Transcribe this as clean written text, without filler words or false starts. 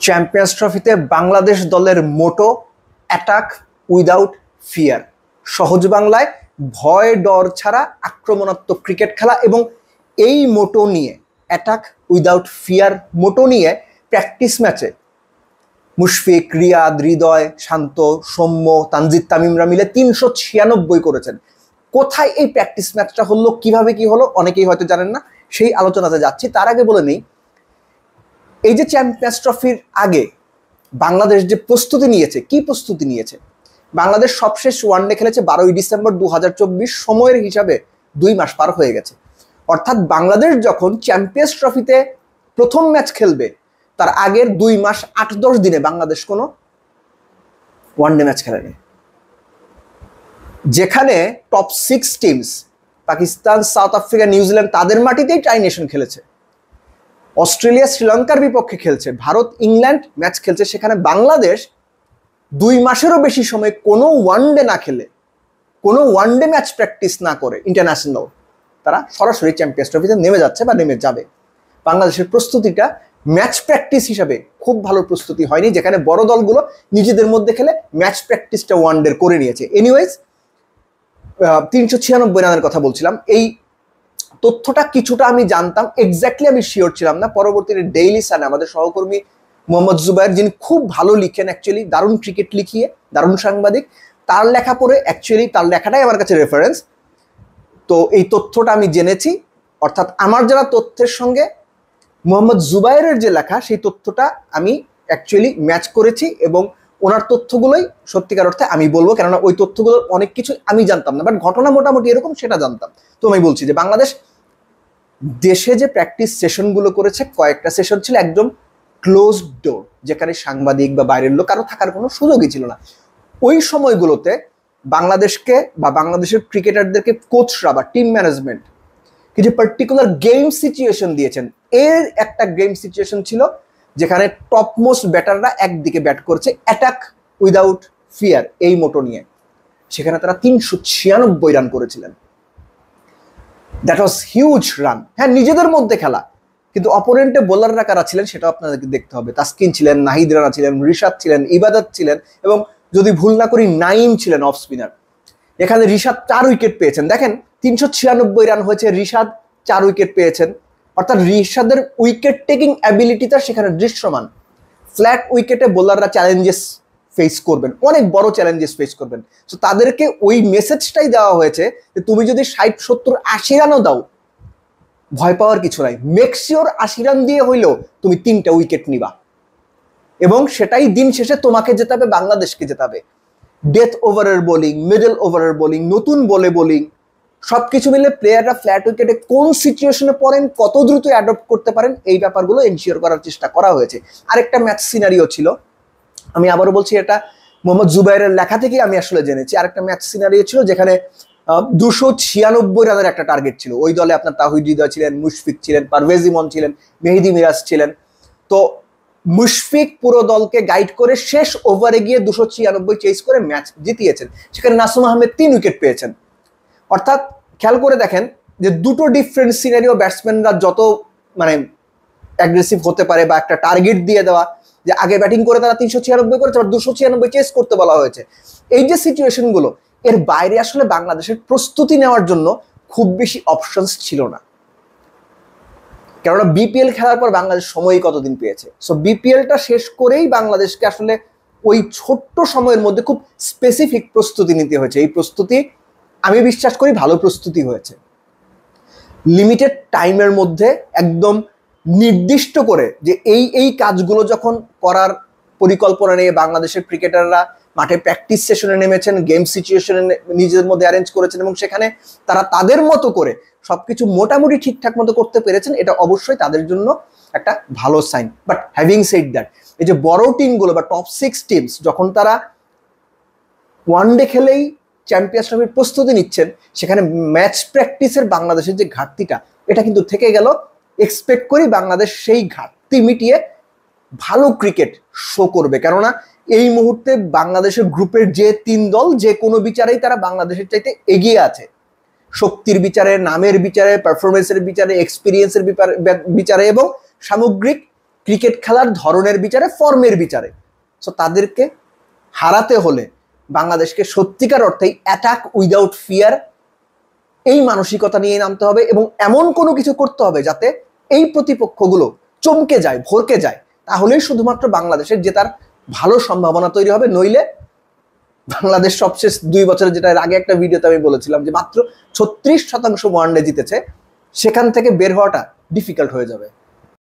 Champions ট্রফিতে বাংলাদেশ দলের মোটো attack without fear, সহজ বাংলায় ভয় ডর ছাড়া আক্রমণাত্মক ক্রিকেট খেলা। এবং এই মোটো নিয়ে, অ্যাটাক উইদাউট ফিয়ার মোটো নিয়ে প্র্যাকটিস ম্যাচে মুশফিক, রিয়াদ, হৃদয়, শান্ত, সৌম্য, তানজিদ তামিমরা মিলে 396 করেছেন। কোথায় এই প্র্যাকটিস ম্যাচটা হলো, কিভাবে কি হলো, অনেকেই হয়তো জানেন না, সেই আলোচনাতে যাচ্ছি। তার আগে বলে নেই, এই যে চ্যাম্পিয়ন্স ট্রফির আগে বাংলাদেশ যে প্রস্তুতি নিয়েছে, কি প্রস্তুতি নিয়েছে? বাংলাদেশ সবশেষ ওয়ানডে খেলেছে 12ই ডিসেম্বর 2024, সময়ের হিসাবে 2 মাস পার হয়ে গেছে। অর্থাৎ বাংলাদেশ যখন চ্যাম্পিয়ন্স ট্রফিতে প্রথম ম্যাচ খেলবে, তার আগের 2 মাস 8-10 দিনে বাংলাদেশ কোনো ওয়ানডে ম্যাচ খেলেনি। যেখানে top 6 teams Pakistan, south Africa, New Zealand তাদের মাটিতেই ট্রাই নেশন খেলেছে, অস্ট্রেলিয়া শ্রীলঙ্কার বিপক্ষে খেলছে, ভারত ইংল্যান্ড ম্যাচ খেলছে, সেখানে বাংলাদেশ 2 মাসেরও বেশি সময় কোনো ওয়ানডে না খেলে, কোনো ওয়ানডে ম্যাচ প্র্যাকটিস না করে ইন্টারন্যাশনাল তারা সরাসরি চ্যাম্পিয়ন্স ট্রফিতে নেমে যাচ্ছে বা নেমে যাবে। বাংলাদেশের প্রস্তুতিটা ম্যাচ প্র্যাকটিস হিসাবে খুব ভালো প্রস্তুতি হয়নি, যেখানে বড় দলগুলো নিজেদের মধ্যে খেলে ম্যাচ প্র্যাকটিসটা ওয়ানডে করে নিয়েছে। এনিওয়েজ, 396 রানের কথা বলছিলাম। এই তথ্যটা কিছুটা আমি জানতাম, এক্স্যাক্টলি আমি শিওর ছিলাম না। পরবর্তীতে ডেইলি সানে আমাদের সহকর্মী মোহাম্মদ জুবায়ের, যিনি খুব ভালো লিখেন, অ্যাকচুয়ালি দারুণ ক্রিকেট লিখিয়ে, দারুণ সাংবাদিক, তার লেখা পড়ে, অ্যাকচুয়ালি তার লেখাটাই আমার কাছে রেফারেন্স। তো এই তথ্যটা আমি জেনেছি, অর্থাৎ আমার যারা তথ্যের সঙ্গে মোহাম্মদ জুবায়েরের যে লেখা, সেই তথ্যটা আমি অ্যাকচুয়ালি ম্যাচ করেছি এবং ওনার তথ্যগুলোই সত্যিকার অর্থে আমি বলবো, কেননা ওই তথ্যগুলোর অনেক কিছু আমি জানতাম না, বাট ঘটনা মোটামুটি এরকম সেটা জানতাম। তো আমি বলছি যে বাংলাদেশ দেশে যে প্র্যাকটিস সেশনগুলো করেছে, কয়েকটা সেশন ছিল একদম ক্লোজড ডোর, যেখানে সাংবাদিক বা বাইরের লোক কারো থাকার কোনো সুযোগই ছিল না। ওই সময়গুলোতে বাংলাদেশকে বা বাংলাদেশের ক্রিকেটারদেরকে কোচরা বা টিম ম্যানেজমেন্ট কিছু পার্টিকুলার গেম সিচুয়েশন দিয়েছেন। এর একটা গেম সিচুয়েশন ছিল যেখানে টপমোস্ট ব্যাটাররা একদিকে ব্যাট করছে, অ্যাটাক উইদাউট ফিয়ার এই মোটো নিয়ে। সেখানে তারা 396 রান করেছিলেন। That was huge run. হ্যাঁ, নিজেদের মধ্যে খেলা, কিন্তু অপোনেন্টে বোলাররা কারা ছিলেন সেটা আপনাদেরকে দেখতে হবে। তাসকিন ছিলেন, নাহিদ রানা ছিলেন, রিশাদ ছিলেন, ইবাদত ছিলেন, এবং যদি ভুল না করি নাইম ছিলেন অফ স্পিনার। এখানে রিশাদ 4 উইকেট পেয়েছেন। দেখেন, 396 রান হয়েছে, রিশাদ 4 উইকেট পেয়েছেন। অর্থাৎ রিশাদের উইকেট টেকিং অ্যাবিলিটিটা সেখানে দৃশ্যমান। ফ্ল্যাট উইকেটে বোলাররা চ্যালেঞ্জেস ফেস করবেন, অনেক বড় চ্যালেঞ্জেস ফেস করবেন। তো তাদেরকে ওই মেসেজটাই দেওয়া হয়েছে যে তুমি যদি 60, 70, 80 রানও দাও, ভয় পাওয়ার কিছু নাই, মেক শিওর 80 রান দিয়ে হইলেও তুমি 3টা উইকেট নিবা, এবং সেটাই দিন শেষে তোমাকে জেতাবে, বাংলাদেশকে জেতাবে। ডেথ ওভারের বোলিং, মিডল ওভারের বোলিং, নতুন বলে বোলিং, সবকিছু মিলে প্লেয়াররা ফ্ল্যাট উইকেটে কোন সিচুয়েশনে পড়েন, কত দ্রুত অ্যাডপ্ট করতে পারেন, এই ব্যাপারগুলো এনশিওর করার চেষ্টা করা হয়েছে। আরেকটা ম্যাচ সিনারিও ছিল, আমি আবারও বলছি, এটা মোহাম্মদ জুবায়েরের লেখা থেকে আমি আসলে জেনেছি। আরেকটা ম্যাচ সিনারিও ছিল যেখানে 296 রানের একটা টার্গেট ছিল। ওই দলে আপনার তাহিদ হৃদয় ছিলেন, মুশফিক ছিলেন, পারভেজ ইমন ছিলেন, মেহেদি মিরাজ ছিলেন। তো মুশফিক পুরো দলকে গাইড করে শেষ ওভারে গিয়ে 296 চেস করে ম্যাচ জিতিয়েছেন। সেখানে নাসুম আহমেদ 3 উইকেট পেয়েছেন। অর্থাৎ খেয়াল করে দেখেন যে দুটো ডিফারেন্ট সিনারিও। ব্যাটসম্যানরা যত মানে অ্যাগ্রেসিভ হতে পারে, বা একটা টার্গেট দিয়ে দেওয়া, যে আগে ব্যাটিং করে তারা 396 করেছে, আবার 296 চেস করতে বলা হয়েছে। এই যে সিচুয়েশনগুলো, এর বাইরে আসলে বাংলাদেশের প্রস্তুতি নেওয়ার জন্য খুব বেশি অপশনস ছিল না, কেননা বিপিএল খেলার পর বাংলাদেশ সময়ই কতদিন পেয়েছে। সো বিপিএলটা শেষ করেই বাংলাদেশকে আসলে ওই ছোট্ট সময়ের মধ্যে খুব স্পেসিফিক প্রস্তুতি নিতে হয়েছে। এই প্রস্তুতি আমি বিশ্বাস করি ভালো প্রস্তুতি হয়েছে। লিমিটেড টাইমের মধ্যে একদম নির্দিষ্ট করে যে এই কাজগুলো যখন করার পরিকল্পনা নিয়ে বাংলাদেশের ক্রিকেটাররা মাঠে প্র্যাকটিস সেশনে নেমেছেন, গেম সিচুয়েশনে নিজেদের মধ্যে অ্যারেঞ্জ করেছেন, এবং সেখানে তারা তাদের মতো করে সবকিছু মোটামুটি ঠিকঠাক মতো করতে পেরেছেন, এটা অবশ্যই তাদের জন্য একটা ভালো sign. But having said that, এই যে বড় টিমগুলো বা টপ 6 টিমস যখন তারা ওয়ানডে খেলেই চ্যাম্পিয়ন্স ট্রফির প্রস্তুতি নিচ্ছেন, সেখানে ম্যাচ প্র্যাকটিসের বাংলাদেশের যে ঘাটতিটা, এটা কিন্তু থেকে গেল। এক্সপেক্ট করি বাংলাদেশ সেই ঘাটতি মিটিয়ে ভালো ক্রিকেট শো করবে, কেননা এই মুহূর্তে বাংলাদেশের গ্রুপের যে 3 দল, যে কোনো বিচারেই তারা বাংলাদেশের চাইতে এগিয়ে আছে। শক্তির বিচারে, নামের বিচারে, পারফরমেন্সের বিচারে, এক্সপিরিয়েন্সের বিচারে এবং সামগ্রিক ক্রিকেট খেলার ধরনের বিচারে, ফর্মের বিচারে। সো তাদেরকে হারাতে হলে বাংলাদেশকে সত্যিকার অর্থেই অ্যাটাক উইদাউট ফিয়ার এই মানসিকতা নিয়ে নামতে হবে এবং এমন কোনো কিছু করতে হবে যাতে এই প্রতিপক্ষগুলো চমকে যায়, ভরকে যায়। তাহলেই শুধুমাত্র বাংলাদেশের জেতার ভালো সম্ভাবনা তৈরি হবে। নইলে বাংলাদেশ সবশেষ 2 বছরে, যেটা আগে একটা ভিডিওতে আমি বলেছিলাম যে মাত্র 36% ওয়ানডে জিতেছে, সেখান থেকে বের হওয়াটা ডিফিকাল্ট হয়ে যাবে।